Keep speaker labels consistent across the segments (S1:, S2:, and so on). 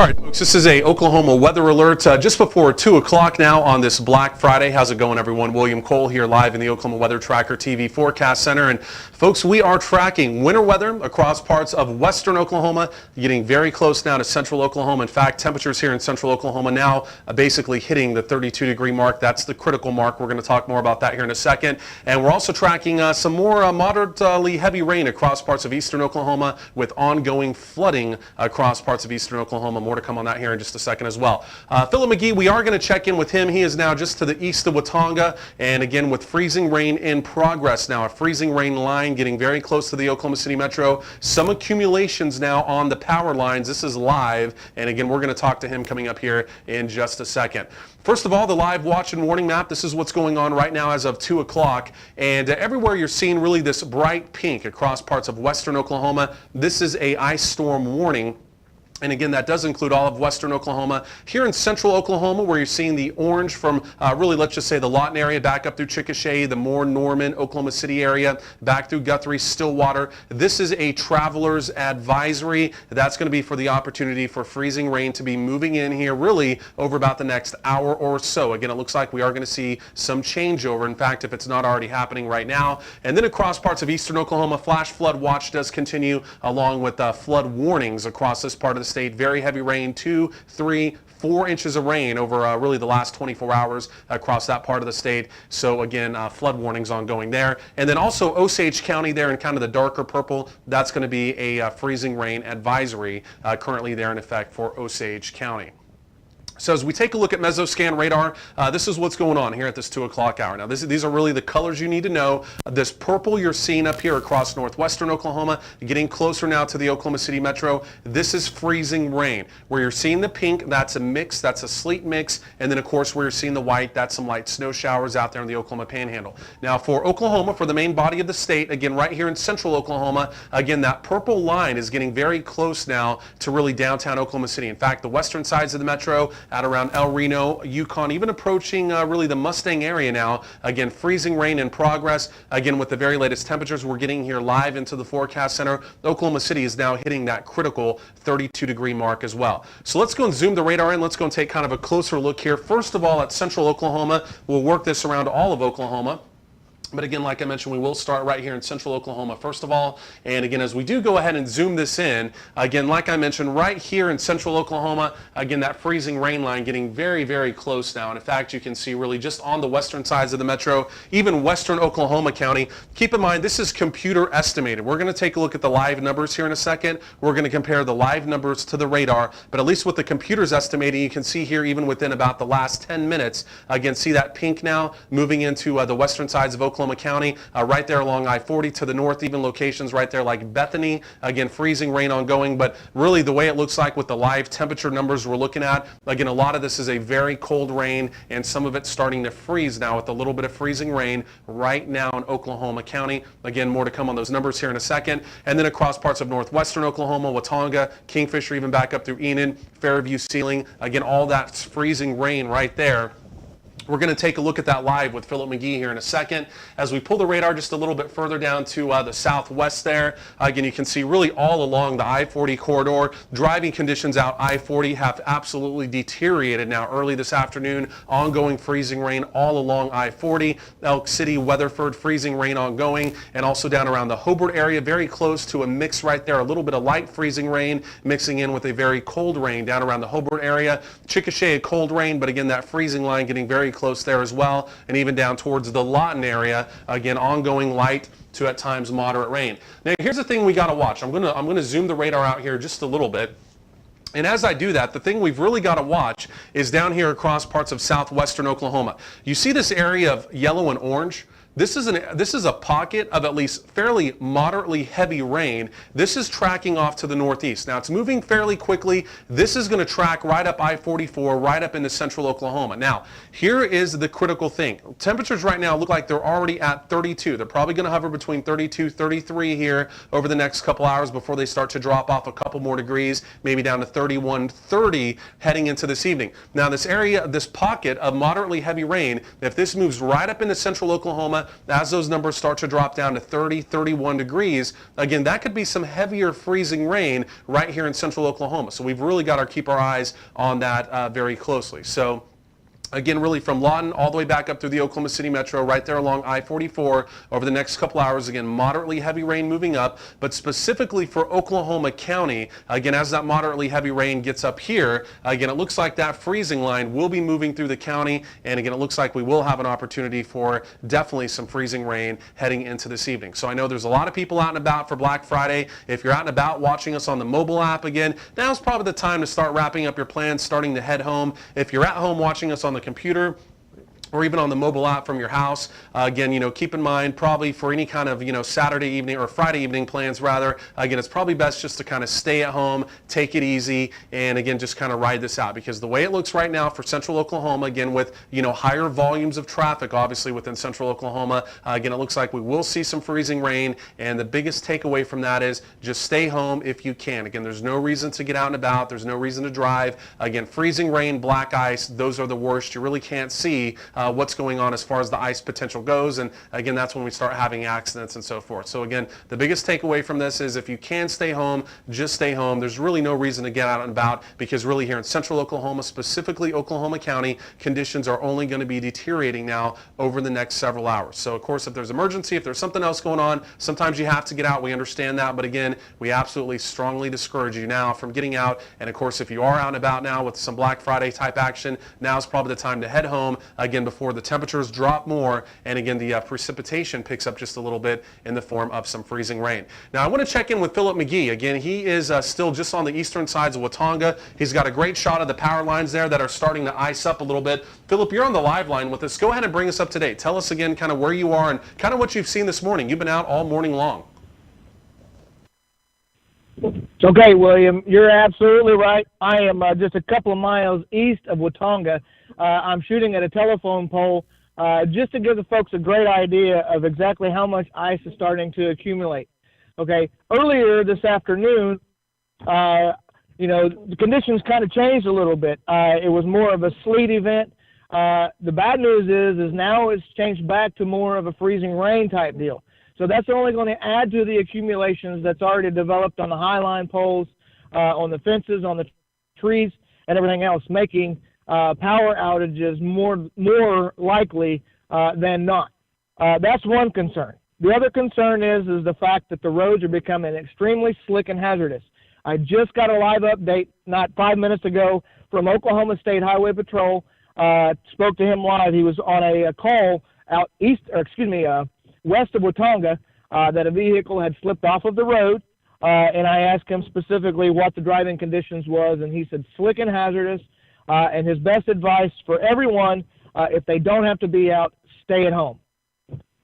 S1: All right, folks, this is a Oklahoma weather alert just before 2 o'clock now on this Black Friday. How's it going, everyone? William Cole here live in the Oklahoma Weather Tracker TV Forecast Center. And folks, we are tracking winter weather across parts of western Oklahoma, getting very close now to central Oklahoma. In fact, temperatures here in central Oklahoma now basically hitting the 32-degree mark. That's the critical mark. We're going to talk more about that here in a second. And we're also tracking some more moderately heavy rain across parts of eastern Oklahoma with ongoing flooding across parts of eastern Oklahoma. More to come on that here in just a second as well. Phillip McGee, we are going to check in with him. He is now just to the east of Watonga, and again with freezing rain in progress now. A freezing rain line getting very close to the Oklahoma City Metro. Some accumulations now on the power lines. This is live, and again we're going to talk to him coming up here in just a second. First of all, the live watch and warning map. This is what's going on right now as of 2 o'clock. And everywhere you're seeing really this bright pink across parts of western Oklahoma. This is a ice storm warning. And again, that does include all of western Oklahoma. Here in central Oklahoma, where you're seeing the orange from really, let's just say the Lawton area back up through Chickasha, the Moore, Norman, Oklahoma City area, back through Guthrie, Stillwater. This is a traveler's advisory. That's going to be for the opportunity for freezing rain to be moving in here really over about the next hour or so. Again, it looks like we are going to see some changeover. In fact, if it's not already happening right now. And then across parts of eastern Oklahoma, flash flood watch does continue along with flood warnings across this part of the state. Very heavy rain, 2, 3, 4 inches of rain over really the last 24 hours across that part of the state. So again, flood warnings ongoing there. And then also Osage County there in kind of the darker purple, that's going to be a freezing rain advisory currently there in effect for Osage County. So as we take a look at Mesoscan radar, this is what's going on here at this 2 o'clock hour. Now these are really the colors you need to know. This purple you're seeing up here across northwestern Oklahoma, getting closer now to the Oklahoma City Metro. This is freezing rain. Where you're seeing the pink, that's a mix, that's a sleet mix. And then of course where you're seeing the white, that's some light snow showers out there in the Oklahoma Panhandle. Now for Oklahoma, for the main body of the state, again right here in central Oklahoma, again that purple line is getting very close now to really downtown Oklahoma City. In fact, the western sides of the metro, out around El Reno, Yukon, even approaching really the Mustang area now. Again, freezing rain in progress. Again, with the very latest temperatures we're getting here live into the forecast center, Oklahoma City is now hitting that critical 32-degree mark as well. So let's go and zoom the radar in. Let's go and take kind of a closer look here. First of all, at central Oklahoma, we'll work this around all of Oklahoma. But again, like I mentioned, we will start right here in central Oklahoma first of all. And again, as we do go ahead and zoom this in, again, like I mentioned, right here in central Oklahoma, again, that freezing rain line getting very, very close now. And in fact, you can see really just on the western sides of the metro, even western Oklahoma County. Keep in mind, this is computer estimated. We're going to take a look at the live numbers here in a second. We're going to compare the live numbers to the radar. But at least with the computers estimating, you can see here even within about the last 10 minutes, again, see that pink now moving into the western sides of Oklahoma County, right there along I-40 to the north, even locations right there like Bethany. Again, freezing rain ongoing, but really the way it looks like with the live temperature numbers we're looking at, again, a lot of this is a very cold rain, and some of it's starting to freeze now with a little bit of freezing rain right now in Oklahoma County. Again, more to come on those numbers here in a second. And then across parts of northwestern Oklahoma, Watonga, Kingfisher, even back up through Enid, Fairview, Sealing. Again, all that freezing rain right there. We're going to take a look at that live with Phillip McGee here in a second. As we pull the radar just a little bit further down to the southwest there, again, you can see really all along the I-40 corridor, driving conditions out I-40 have absolutely deteriorated now early this afternoon. Ongoing freezing rain all along I-40, Elk City, Weatherford, freezing rain ongoing, and also down around the Hobart area, very close to a mix right there, a little bit of light freezing rain mixing in with a very cold rain down around the Hobart area. Chickasha, cold rain, but again, that freezing line getting very close there as well, and even down towards the Lawton area, again, ongoing light to at times moderate rain. Now here's the thing we got to watch. I'm gonna zoom the radar out here just a little bit. And as I do that, the thing we've really got to watch is down here across parts of southwestern Oklahoma. You see this area of yellow and orange? This is a pocket of at least fairly moderately heavy rain. This is tracking off to the northeast. Now it's moving fairly quickly. This is going to track right up I-44, right up into central Oklahoma. Now, here is the critical thing. Temperatures right now look like they're already at 32. They're probably going to hover between 32, 33 here over the next couple hours before they start to drop off a couple more degrees, maybe down to 31, 30 heading into this evening. Now this area, this pocket of moderately heavy rain, if this moves right up into central Oklahoma, Oklahoma, as those numbers start to drop down to 30, 31 degrees, again, that could be some heavier freezing rain right here in central Oklahoma. So we've really got to keep our eyes on that very closely. So again, really from Lawton all the way back up through the Oklahoma City Metro, right there along I-44 over the next couple hours. Again, moderately heavy rain moving up, but specifically for Oklahoma County, again, as that moderately heavy rain gets up here, again, it looks like that freezing line will be moving through the county. And again, it looks like we will have an opportunity for definitely some freezing rain heading into this evening. So I know there's a lot of people out and about for Black Friday. If you're out and about watching us on the mobile app, again, now's probably the time to start wrapping up your plans, starting to head home. If you're at home watching us on the computer or even on the mobile app from your house, again, keep in mind probably for any kind of, Saturday evening or Friday evening plans rather, again, it's probably best just to kind of stay at home, take it easy, and again, just kind of ride this out, because the way it looks right now for central Oklahoma, again, with, higher volumes of traffic, obviously within central Oklahoma, again, it looks like we will see some freezing rain, and the biggest takeaway from that is just stay home if you can. Again, there's no reason to get out and about. There's no reason to drive. Again, freezing rain, black ice, those are the worst. You really can't see what's going on as far as the ice potential goes, and again, that's when we start having accidents and so forth. So again, the biggest takeaway from this is if you can stay home, just stay home. There's really no reason to get out and about, because really here in central Oklahoma, specifically Oklahoma County, conditions are only going to be deteriorating now over the next several hours. So of course, if there's emergency, if there's something else going on, sometimes you have to get out. We understand that, but again, we absolutely strongly discourage you now from getting out. And of course, if you are out and about now with some Black Friday type action, now's probably the time to head home again before the temperatures drop more, and again, the precipitation picks up just a little bit in the form of some freezing rain. Now, I want to check in with Phillip McGee. Again, he is still just on the eastern sides of Watonga. He's got a great shot of the power lines there that are starting to ice up a little bit. Phillip, you're on the live line with us. Go ahead and bring us up to date. Tell us again kind of where you are and kind of what you've seen this morning. You've been out all morning long.
S2: Okay, William, you're absolutely right. I am just a couple of miles east of Watonga. I'm shooting at a telephone pole just to give the folks a great idea of exactly how much ice is starting to accumulate. Okay, earlier this afternoon, the conditions kind of changed a little bit. It was more of a sleet event. The bad news is now it's changed back to more of a freezing rain type deal. So that's only going to add to the accumulations that's already developed on the highline poles, on the fences, on the trees, and everything else, making power outages more likely than not. That's one concern. The other concern is the fact that the roads are becoming extremely slick and hazardous. I just got a live update not 5 minutes ago from Oklahoma State Highway Patrol. Spoke to him live. He was on a call out west of Watonga, that a vehicle had slipped off of the road, and I asked him specifically what the driving conditions was, and he said slick and hazardous, and his best advice for everyone, if they don't have to be out, stay at home.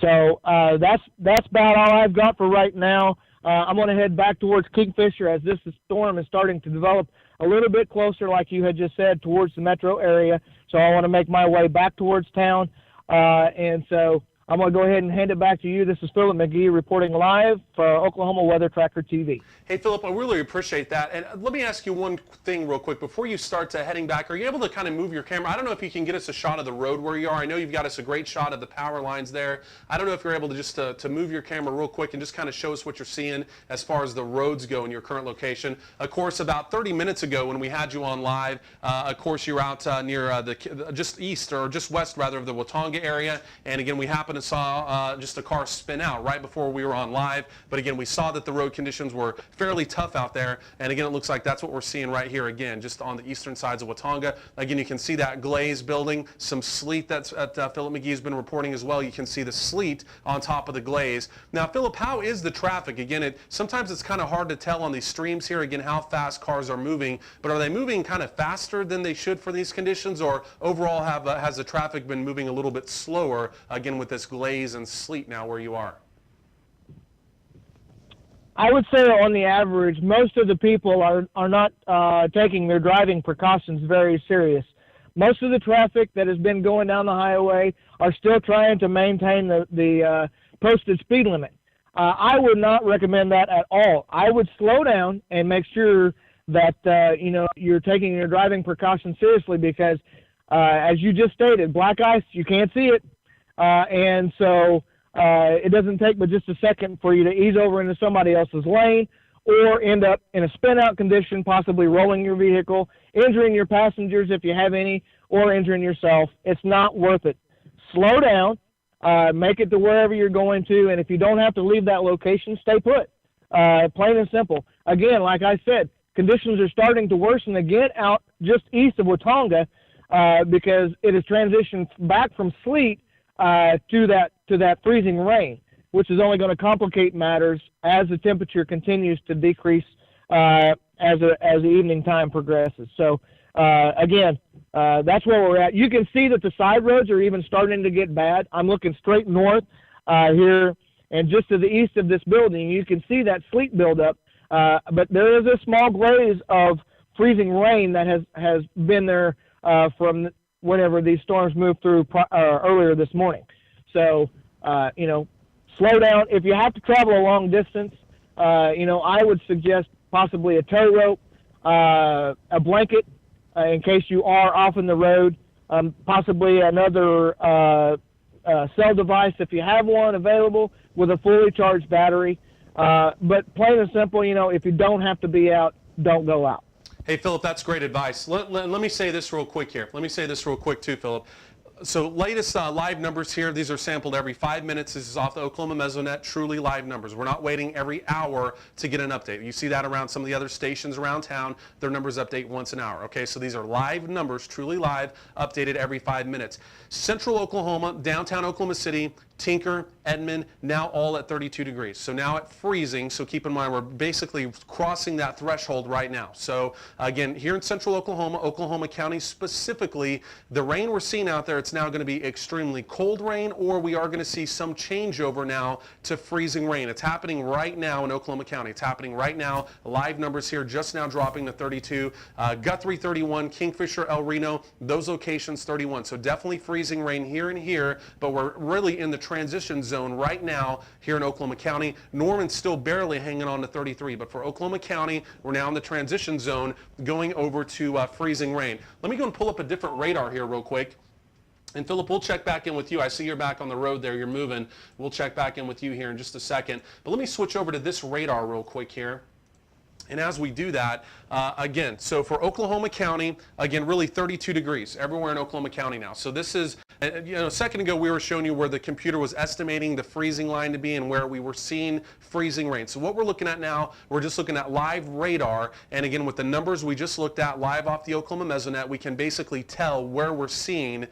S2: So that's about all I've got for right now. I'm going to head back towards Kingfisher as this storm is starting to develop a little bit closer, like you had just said, towards the metro area. So I want to make my way back towards town, and so I'm going to go ahead and hand it back to you. This is Phillip McGee reporting live for Oklahoma Weather Tracker TV.
S1: Hey, Phillip, I really appreciate that. And let me ask you one thing real quick before you start heading back. Are you able to kind of move your camera? I don't know if you can get us a shot of the road where you are. I know you've got us a great shot of the power lines there. I don't know if you're able to just to move your camera real quick and just kind of show us what you're seeing as far as the roads go in your current location. Of course, about 30 minutes ago when we had you on live, of course, you were out near just east or just west, rather, of the Watonga area. And again, we happened to saw just a car spin out right before we were on live. But again, we saw that the road conditions were fairly tough out there. And again, it looks like that's what we're seeing right here again, just on the eastern sides of Watonga. Again, you can see that glaze building, some sleet that's Phillip McGee's been reporting as well. You can see the sleet on top of the glaze. Now, Phillip, how is the traffic? Again, sometimes it's kind of hard to tell on these streams here, again, how fast cars are moving. But are they moving kind of faster than they should for these conditions? Or overall, has the traffic been moving a little bit slower, again, with this glaze and sleet now where you are?
S2: I would say on the average, most of the people are not taking their driving precautions very serious. Most of the traffic that has been going down the highway are still trying to maintain the posted speed limit. I would not recommend that at all. I would slow down and make sure that you're taking your driving precautions seriously, because as you just stated, black ice, you can't see it. and so it doesn't take but just a second for you to ease over into somebody else's lane or end up in a spin-out condition, possibly rolling your vehicle, injuring your passengers if you have any, or injuring yourself. It's not worth it. Slow down, make it to wherever you're going to, and if you don't have to leave that location, stay put. Plain and simple. Again, like I said, conditions are starting to worsen again out just east of Watonga because it has transitioned back from sleet to that freezing rain, which is only going to complicate matters as the temperature continues to decrease as the evening time progresses. So again, that's where we're at. You can see that the side roads are even starting to get bad. I'm looking straight north here, and just to the east of this building, you can see that sleet buildup. But there is a small glaze of freezing rain that has been there from whenever these storms moved through earlier this morning. So, slow down. If you have to travel a long distance, I would suggest possibly a tow rope, a blanket in case you are off in the road, possibly another cell device if you have one available with a fully charged battery. But plain and simple, if you don't have to be out, don't go out.
S1: Hey, Phillip, that's great advice. Let me say this real quick here. Let me say this real quick too, Phillip. So latest live numbers here, these are sampled every 5 minutes. This is off the Oklahoma Mesonet, truly live numbers. We're not waiting every hour to get an update. You see that around some of the other stations around town. Their numbers update once an hour. Okay, so these are live numbers, truly live, updated every 5 minutes. Central Oklahoma, downtown Oklahoma City, Tinker, Edmond, now all at 32 degrees. So now at freezing, so keep in mind we're basically crossing that threshold right now. So again, here in central Oklahoma, Oklahoma County specifically, the rain we're seeing out there, it's now going to be extremely cold rain, or we are going to see some changeover now to freezing rain. It's happening right now in Oklahoma County. It's happening right now. Live numbers here just now dropping to 32. Guthrie 31, Kingfisher, El Reno, those locations 31. So definitely freezing rain here and here, but we're really in the transition zone right now here in Oklahoma County. Norman's still barely hanging on to 33, but for Oklahoma County, we're now in the transition zone going over to freezing rain. Let me go and pull up a different radar here real quick. And Phillip, we'll check back in with you. I see you're back on the road there. You're moving. We'll check back in with you here in just a second. But let me switch over to this radar real quick here. And as we do that, again, so for Oklahoma County, again, really 32 degrees everywhere in Oklahoma County now. So this is, a second ago we were showing you where the computer was estimating the freezing line to be and where we were seeing freezing rain. So what we're looking at now, we're just looking at live radar. And again, with the numbers we just looked at live off the Oklahoma Mesonet, we can basically tell where we're seeing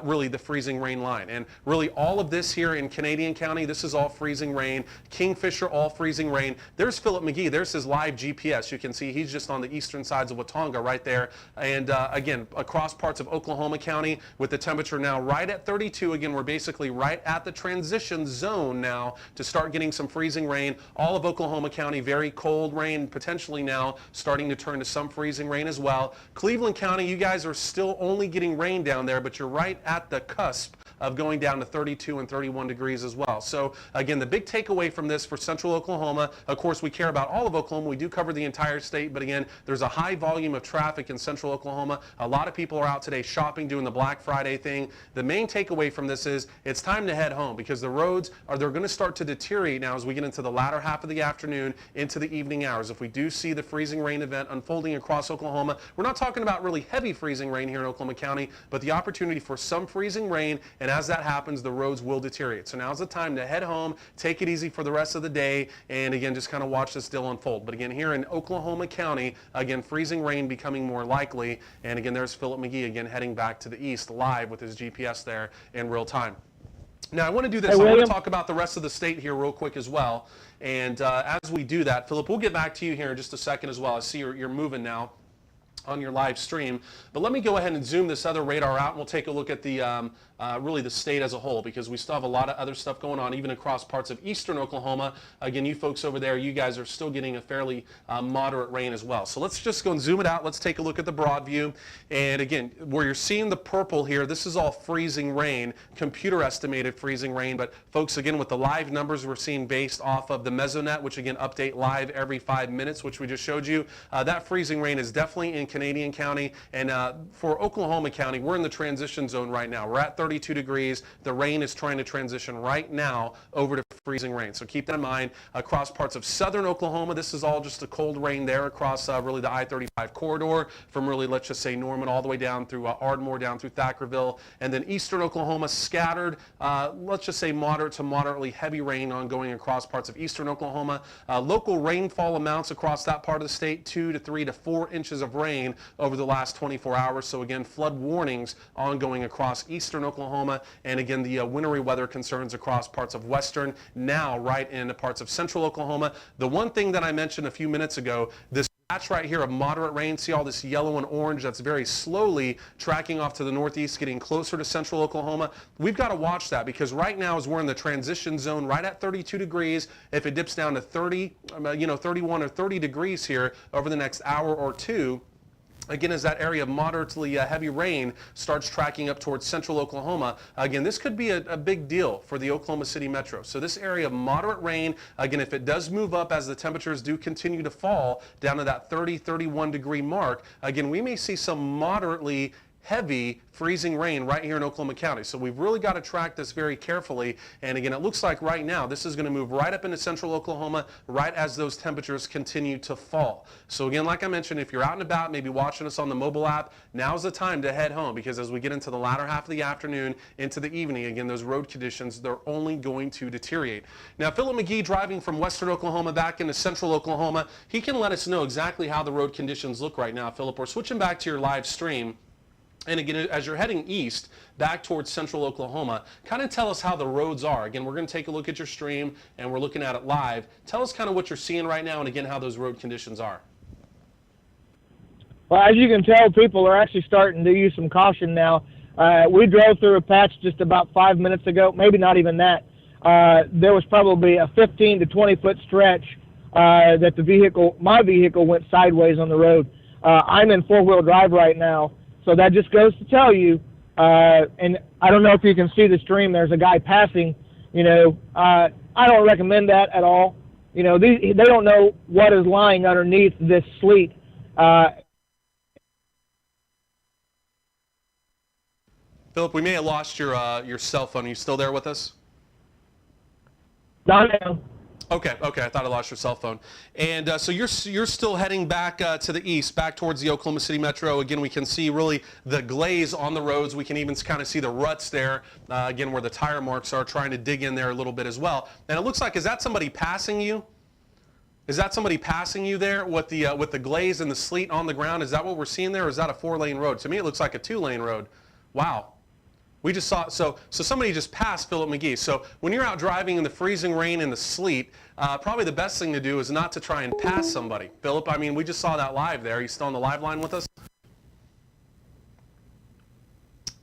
S1: really the freezing rain line. And really all of this here in Canadian County, this is all freezing rain. Kingfisher, all freezing rain. There's Phillip McGee. There's his live GPS. You can see he's just on the eastern sides of Watonga right there. And again, across parts of Oklahoma County with the temperature now right at 32. Again, we're basically right at the transition zone now to start getting some freezing rain. All of Oklahoma County, very cold rain, potentially now starting to turn to some freezing rain as well. Cleveland County, you guys are still only getting rain down there, but you're right at the cusp of going down to 32 and 31 degrees as well. So again, the big takeaway from this for central Oklahoma, of course we care about all of Oklahoma, we do cover the entire state, but again, there's a high volume of traffic in central Oklahoma. A lot of people are out today shopping, doing the Black Friday thing. The main takeaway from this is it's time to head home because the roads they're going to start to deteriorate now as we get into the latter half of the afternoon into the evening hours. If we do see the freezing rain event unfolding across Oklahoma, we're not talking about really heavy freezing rain here in Oklahoma County, but the opportunity for some freezing rain, and as that happens, the roads will deteriorate. So now's the time to head home, take it easy for the rest of the day, and again, just kind of watch this still unfold. But again, here in Oklahoma County, again, freezing rain becoming more likely, and again, there's Phillip McGee again heading back to the east live with his GPS there in real time. Now, I want to do this. I want to talk about the rest of the state here real quick as well. And as we do that, Phillip, we'll get back to you here in just a second as well. I see you're moving now on your live stream. But let me go ahead and zoom this other radar out, and we'll take a look at the really the state as a whole, because we still have a lot of other stuff going on, even across parts of eastern Oklahoma. Again, you folks over there, you guys are still getting a fairly moderate rain as well. So let's just go and zoom it out. Let's take a look at the broad view. And again, where you're seeing the purple here, this is all freezing rain, computer estimated freezing rain. But folks, again, with the live numbers we're seeing based off of the Mesonet, which again update live every 5 minutes, which we just showed you, that freezing rain is definitely in Canadian County. And for Oklahoma County, we're in the transition zone right now. We're at 32 degrees. The rain is trying to transition right now over to freezing rain. So keep that in mind. Across parts of southern Oklahoma, this is all just a cold rain there across really the I-35 corridor from really, let's just say, Norman all the way down through Ardmore, down through Thackerville. And then eastern Oklahoma scattered, let's just say moderate to moderately heavy rain ongoing across parts of eastern Oklahoma. Local rainfall amounts across that part of the state, 2 to 3 to 4 inches of rain over the last 24 hours. So again, flood warnings ongoing across eastern Oklahoma. And again, the wintry weather concerns across parts of western, now right into parts of central Oklahoma. The one thing that I mentioned a few minutes ago, this patch right here of moderate rain, see all this yellow and orange that's very slowly tracking off to the northeast, getting closer to central Oklahoma. We've got to watch that because right now as we're in the transition zone right at 32 degrees, if it dips down to 31 or 30 degrees here over the next hour or two, again, as that area of moderately heavy rain starts tracking up towards central Oklahoma, again, this could be a big deal for the Oklahoma City metro. So this area of moderate rain, again, if it does move up as the temperatures do continue to fall down to that 30, 31 degree mark, again, we may see some moderately heavy freezing rain right here in Oklahoma County. So we've really got to track this very carefully. And again, it looks like right now this is going to move right up into central Oklahoma right as those temperatures continue to fall. So again, like I mentioned, if you're out and about, maybe watching us on the mobile app, now's the time to head home because as we get into the latter half of the afternoon into the evening, again, those road conditions, they're only going to deteriorate. Now, Phillip McGee driving from western Oklahoma back into central Oklahoma, he can let us know exactly how the road conditions look right now. Phillip, we're switching back to your live stream. And again, as you're heading east, back towards central Oklahoma, kind of tell us how the roads are. Again, we're going to take a look at your stream, and we're looking at it live. Tell us kind of what you're seeing right now, and again, how those road conditions are.
S2: Well, as you can tell, people are actually starting to use some caution now. We drove through a patch just about 5 minutes ago, maybe not even that. There was probably a 15 to 20-foot stretch that my vehicle went sideways on the road. I'm in four-wheel drive right now. So that just goes to tell you, and I don't know if you can see the stream, there's a guy passing, I don't recommend that at all. They don't know what is lying underneath this sleet.
S1: Phillip, we may have lost your cell phone. Are you still there with us?
S2: Not now.
S1: Okay, I thought I lost your cell phone. And so you're still heading back to the east, back towards the Oklahoma City metro. Again, we can see really the glaze on the roads. We can even kind of see the ruts there, again, where the tire marks are, trying to dig in there a little bit as well. And it looks like, is that somebody passing you? Is that somebody passing you there with the glaze and the sleet on the ground? Is that what we're seeing there, or is that a 4-lane road? To me, it looks like a 2-lane road. Wow. We just saw, so somebody just passed Phillip McGee. So when you're out driving in the freezing rain and the sleet, probably the best thing to do is not to try and pass somebody. Phillip, I mean, we just saw that live there. Are you still on the live line with us?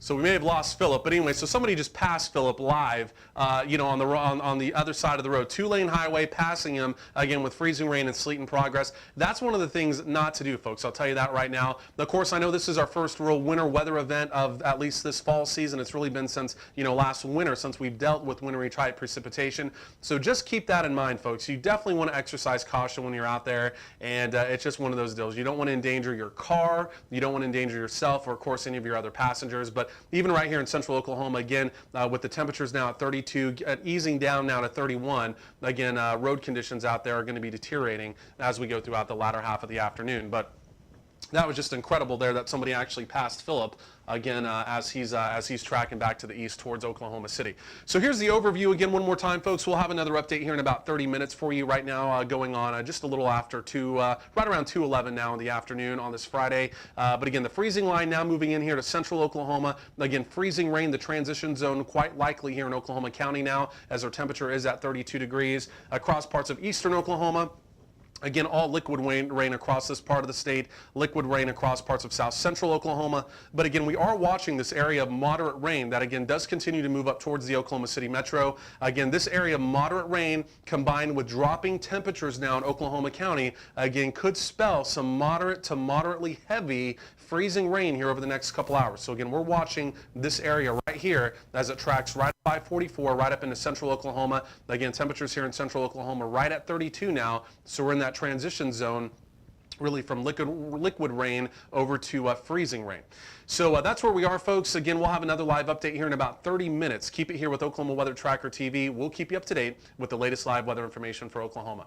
S1: So we may have lost Phillip, but anyway, so somebody just passed Phillip live, on the other side of the road. 2-lane highway, passing him, again, with freezing rain and sleet in progress. That's one of the things not to do, folks. I'll tell you that right now. Of course, I know this is our first real winter weather event of at least this fall season. It's really been since, last winter, since we've dealt with wintry type precipitation. So just keep that in mind, folks. You definitely want to exercise caution when you're out there, and it's just one of those deals. You don't want to endanger your car. You don't want to endanger yourself or, of course, any of your other passengers. But even right here in central Oklahoma, again, with the temperatures now at 32, easing down now to 31, again, road conditions out there are going to be deteriorating as we go throughout the latter half of the afternoon. But that was just incredible there that somebody actually passed Phillip again as he's tracking back to the east towards Oklahoma City. So here's the overview again one more time, folks. We'll have another update here in about 30 minutes for you right now, going on just a little after 2, right around 2:11 now in the afternoon on this Friday. But again, the freezing line now moving in here to central Oklahoma. Again, freezing rain, the transition zone quite likely here in Oklahoma County now as our temperature is at 32 degrees. Across parts of eastern Oklahoma, again, all liquid rain across this part of the state, liquid rain across parts of south central Oklahoma. But again, we are watching this area of moderate rain that again does continue to move up towards the Oklahoma City metro. Again, this area of moderate rain combined with dropping temperatures now in Oklahoma County, again, could spell some moderate to moderately heavy freezing rain here over the next couple hours. So again, we're watching this area right here as it tracks right at 544, right up into central Oklahoma. Again, temperatures here in central Oklahoma right at 32 now. So we're in that transition zone really from liquid rain over to freezing rain. So that's where we are, folks. Again, we'll have another live update here in about 30 minutes. Keep it here with Oklahoma Weather Tracker TV. We'll keep you up to date with the latest live weather information for Oklahoma.